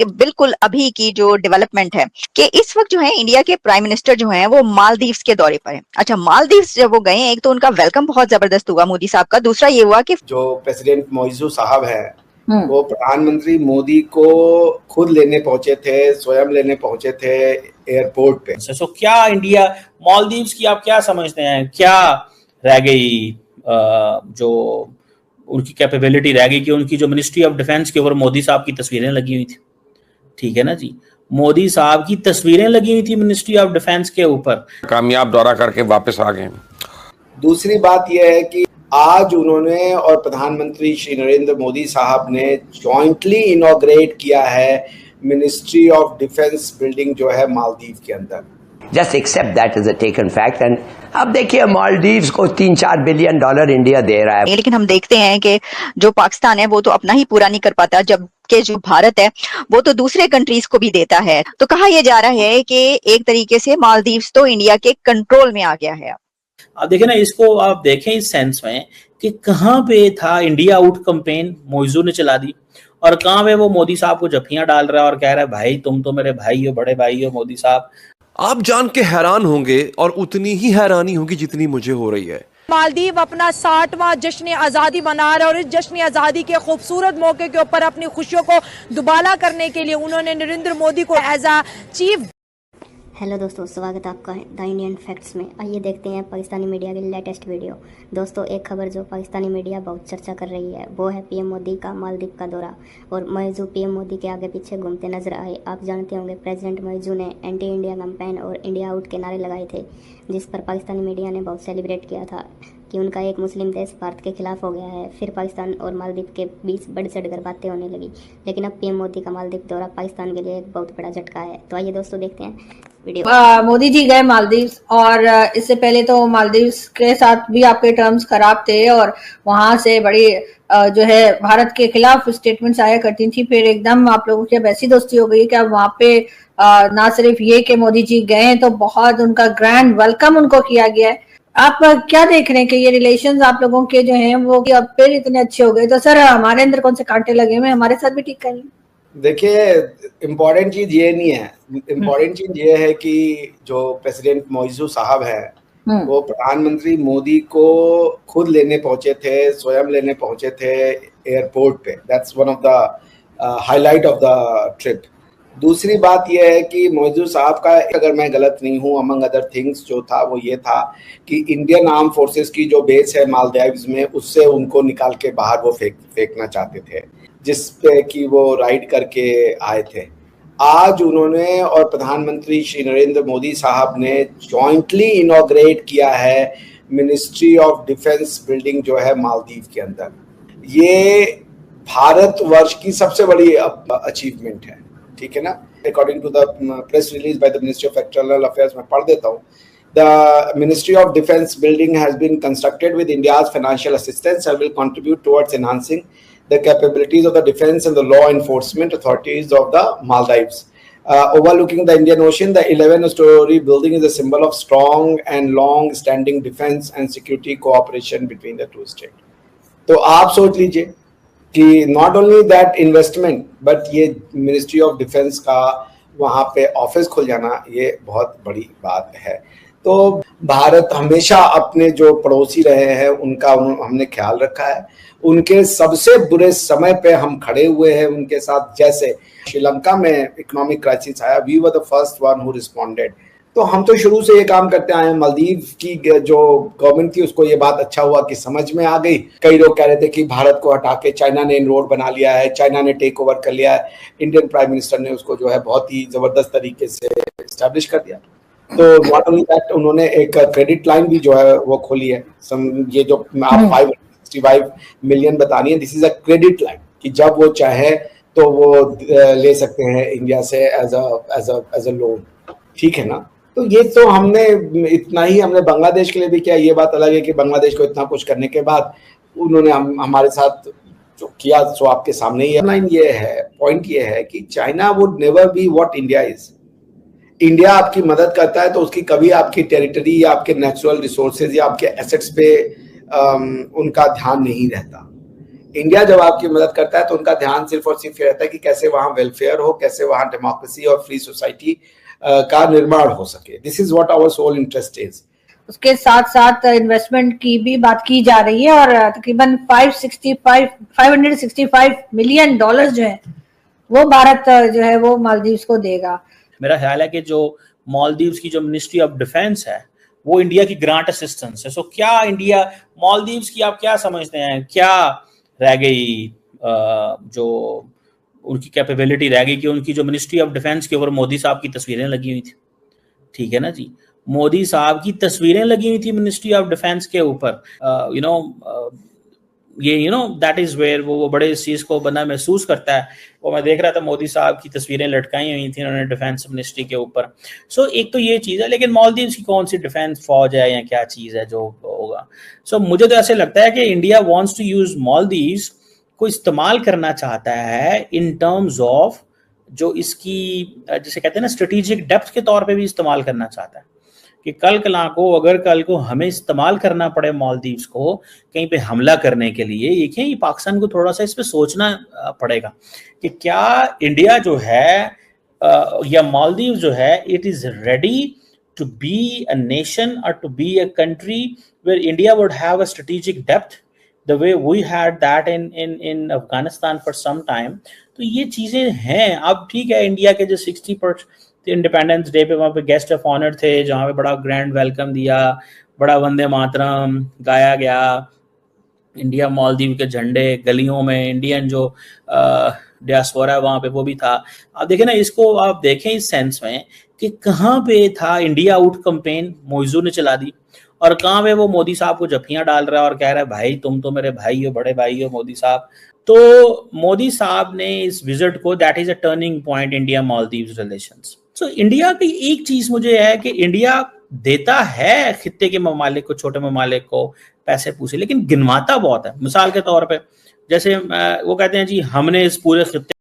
बिल्कुल अभी की जो डेवलपमेंट है कि इस वक्त जो है इंडिया के प्राइम मिनिस्टर जो हैं वो मालदीव्स के दौरे पर हैं। अच्छा, मालदीव्स जब वो गए, एक तो उनका वेलकम बहुत जबरदस्त हुआ मोदी साहब का, दूसरा ये हुआ कि जो प्रेसिडेंट मोइजू साहब हैं वो प्रधानमंत्री मोदी को खुद लेने पहुंचे थे, स्वयं लेने पहुंचे थे एयरपोर्ट पे। सो क्या इंडिया मालदीव्स की आप क्या समझते हैं, क्या रह गई जो उनकी कैपेबिलिटी रह गई कि उनकी जो मिनिस्ट्री ऑफ डिफेंस के ऊपर मोदी साहब की तस्वीरें लगी हुई थी, ठीक है ना जी, मोदी साहब की तस्वीरें लगी हुई थी मिनिस्ट्री ऑफ डिफेंस के ऊपर। कामयाब दौरा करके वापस आ गए। दूसरी बात यह है कि आज उन्होंने और प्रधानमंत्री श्री नरेंद्र मोदी साहब ने जॉइंटली इनॉग्रेट किया है मिनिस्ट्री ऑफ डिफेंस बिल्डिंग जो है मालदीव के अंदर। Just accept that as a taken fact and अब देखिए मालदीव्स को $3-4 बिलियन इंडिया दे रहा है। लेकिन हम देखते हैं कि जो पाकिस्तान है वो तो अपना ही पूरा नहीं कर पाता, जबकि जो भारत है वो तो दूसरे कंट्रीज को भी देता है। तो कहा यह जा रहा है कि एक तरीके से मालदीव्स तो इंडिया के कंट्रोल में आ गया है। आप देखें ना, इसको आप देखें इस सेंस में कि कहाँ पे था इंडिया आउट कैंपेन मोइजू ने चला दी और कहाँ पे वो मोदी साहब को जफियां डाल रहा है और कह रहा है भाई तुम तो मेरे भाई हो, बड़े भाई हो मोदी साहब। आप जान के हैरान होंगे और उतनी ही हैरानी होगी जितनी मुझे हो रही है। मालदीव अपना 60वां जश्न आज़ादी मना रहा है और इस जश्न आज़ादी के खूबसूरत मौके के ऊपर अपनी खुशियों को दुबाला करने के लिए उन्होंने नरेंद्र मोदी को एज अ चीफ। हेलो दोस्तों, स्वागत है आपका द इंडियन फैक्ट्स में। आइए देखते हैं पाकिस्तानी मीडिया की लेटेस्ट वीडियो। दोस्तों, एक खबर जो पाकिस्तानी मीडिया बहुत चर्चा कर रही है वो है पीएम मोदी का मालदीव का दौरा और मोइजू पीएम मोदी के आगे पीछे घूमते नजर आए। आप जानते होंगे प्रेसिडेंट मोइजू ने एंटी इंडिया कैंपेन और इंडिया आउट के नारे लगाए थे, जिस पर पाकिस्तानी मीडिया ने बहुत सेलिब्रेट किया था कि उनका एक मुस्लिम देश भारत के खिलाफ हो गया है। फिर पाकिस्तान और मालदीव के बीच बढ़ चढ़कर बातें होने लगी, लेकिन अब पीएम मोदी का मालदीव दौरा पाकिस्तान के लिए एक बहुत बड़ा झटका है। तो आइए दोस्तों देखते हैं वीडियो। मोदी जी गए मालदीव और इससे पहले तो मालदीव के साथ भी आपके टर्म्स खराब थे और वहां से बड़ी जो है भारत के खिलाफ स्टेटमेंट्स आया करती थी। फिर एकदम आप लोगों की अब ऐसी दोस्ती हो गई कि अब वहां पे ना सिर्फ ये कि मोदी जी गए तो बहुत उनका ग्रैंड वेलकम उनको किया गया है। आप क्या देख रहे हैं कि ये रिलेशंस आप लोगों के जो हैं वो अब फिर इतने अच्छे हो गए? तो सर हमारे अंदर कौन से कांटे लगे हुए, हमारे साथ भी ठीक करिए। देखिए, इम्पोर्टेंट चीज ये नहीं है, इम्पोर्टेंट चीज ये है कि जो प्रेसिडेंट मोइजू साहब हैं वो प्रधानमंत्री मोदी को खुद लेने पहुंचे थे, स्वयं लेने पहुंचे थे एयरपोर्ट पे। That's one of the highlight of the trip. दूसरी बात यह है कि मोइजू साहब का, अगर मैं गलत नहीं हूँ, अमंग अदर थिंग्स जो था वो ये था कि इंडियन आर्म फोर्सेस की जो बेस है मालदीव्स में उससे उनको निकाल के बाहर वो फेंकना चाहते थे, जिस पे कि वो राइड करके आए थे। आज उन्होंने और प्रधानमंत्री श्री नरेंद्र मोदी साहब ने जॉइंटली इनॉग्रेट किया है मिनिस्ट्री ऑफ डिफेंस बिल्डिंग जो है मालदीव के अंदर। ये भारतवर्ष की सबसे बड़ी अचीवमेंट है, ठीक है ना। According to the press release by the ministry of external affairs, मैं पढ़ देता हूँ। The Ministry of Defense building has been constructed with India's financial assistance and will contribute towards enhancing the capabilities of the defense and the law enforcement authorities of the Maldives. Overlooking the Indian Ocean, the 11-story building is a symbol of strong and long-standing defense and security cooperation between the two states. तो आप सोच लीजिए कि not only that investment, but ये Ministry of Defense का वहाँ पे office खुल जाना ये बहुत बड़ी बात है। तो भारत हमेशा अपने जो पड़ोसी रहे हैं उनका हमने ख्याल रखा है। उनके सबसे बुरे समय पे हम खड़े हुए हैं उनके साथ। जैसे श्रीलंका में इकोनॉमिक क्राइसिस आया, we were the first one who responded. तो हम तो शुरू से ये काम करते आए हैं। मालदीव की जो गवर्नमेंट थी उसको ये बात अच्छा हुआ कि समझ में आ गई। कई लोग कह रहे थे कि भारत को हटा के चाइना ने रोड बना लिया है, चाइना ने टेक ओवर कर लिया है। इंडियन प्राइम मिनिस्टर ने उसको जो है बहुत ही जबरदस्त तरीके से एस्टैब्लिश कर दिया। तो नॉट ओनली दैट, उन्होंने एक क्रेडिट लाइन भी जो है वो खोली है। ये जो आप 565 मिलियन बतानी है, this is a credit line कि जब वो चाहे तो वो ले सकते हैं इंडिया से एज अ लोन, ठीक है ना। तो ये तो हमने इतना ही हमने बांग्लादेश के लिए भी किया। ये बात अलग है कि बांग्लादेश को इतना कुछ करने के बाद उन्होंने हमारे साथ जो किया सो आपके सामने ही है। लाइन ये है, पॉइंट ये है कि China would never be what India is. India आपकी मदद करता है तो उसकी कभी आपकी टेरिटरी या आपके नेचुरल रिसोर्सेज या आपके एसेट्स पे उनका ध्यान नहीं रहता। इंडिया जब आपकी मदद करता है तो उनका ध्यान सिर्फ और सिर्फ ये रहता है कि कैसे वहां वेलफेयर हो, कैसे वहां डेमोक्रेसी और फ्री सोसाइटी का निर्माण हो सके। This is what our sole interest is. उसके साथ साथ इन्वेस्टमेंट की भी बात की जा रही है और तकरीबन 565 मिलियन डॉलर जो है वो भारत जो है वो मालदीव्स को देगा। मेरा ख्याल है कि जो मालदीव्स की जो मिनिस्ट्री ऑफ डिफेंस है वो इंडिया की ग्रांट असिस्टेंस है। सो क्या इंडिया मालदीव्स की आप क्या समझते हैं, क्या रह गई जो उनकी कैपेबिलिटी रह गई कि उनकी जो मिनिस्ट्री ऑफ डिफेंस के ऊपर मोदी साहब की तस्वीरें लगी हुई थी, ठीक है ना जी, मोदी साहब की तस्वीरें लगी हुई थी मिनिस्ट्री ऑफ डिफेंस के ऊपर, दैट इज वेयर वो बड़े इस चीज को बंदा महसूस करता है। वो मैं देख रहा था मोदी साहब की तस्वीरें लटकाई हुई थी उन्होंने डिफेंस मिनिस्ट्री के ऊपर। सो एक तो ये चीज है, लेकिन मालदीव्स की कौन सी डिफेंस फौज है या क्या चीज है जो होगा। सो मुझे तो ऐसे लगता है कि India wants to use Maldives को इस्तेमाल करना चाहता है इन टर्म्स ऑफ जो इसकी जिसे कहते हैं ना स्ट्रेटेजिक डेप्थ के तौर पे भी इस्तेमाल करना चाहता है कि कल को हमें इस्तेमाल करना पड़े मालदीव्स को कहीं पे हमला करने के लिए, ये पाकिस्तान को थोड़ा सा इस पे सोचना पड़ेगा कि क्या इंडिया जो है या मालदीव जो है it is ready to be a nation और to be a country where India would have a strategic depth the way we had that in Afghanistan for some time। तो ये चीजें हैं। अब ठीक है, इंडिया के जो 60% इंडिपेंडेंस डे पे वहाँ पे गेस्ट ऑफ ऑनर थे जहाँ पे बड़ा ग्रैंड वेलकम दिया, बड़ा वंदे मातरम गाया गया, इंडिया मालदीव के झंडे गलियों में, इंडियन जो डियास्पोरा है वहाँ पे वो भी था। आप देखें ना, इसको आप देखें इस सेंस में कि कहाँ पे था इंडिया आउट कैंपेन मोइजू ने चला दी और कहाँ पे वो मोदी साहब को जफियां डाल रहा है और कह रहा है भाई तुम तो मेरे भाई हो, बड़े भाई हो मोदी साहब। तो मोदी साहब ने इस विजिट को, that is a turning point India Maldives relations. So India की एक चीज मुझे है कि इंडिया देता है खित्ते के ममालिक को, छोटे ममालिक को पैसे पूसे, लेकिन गिनवाता बहुत है। मिसाल के तौर पे जैसे वो कहते हैं जी हमने इस पूरे खित्ते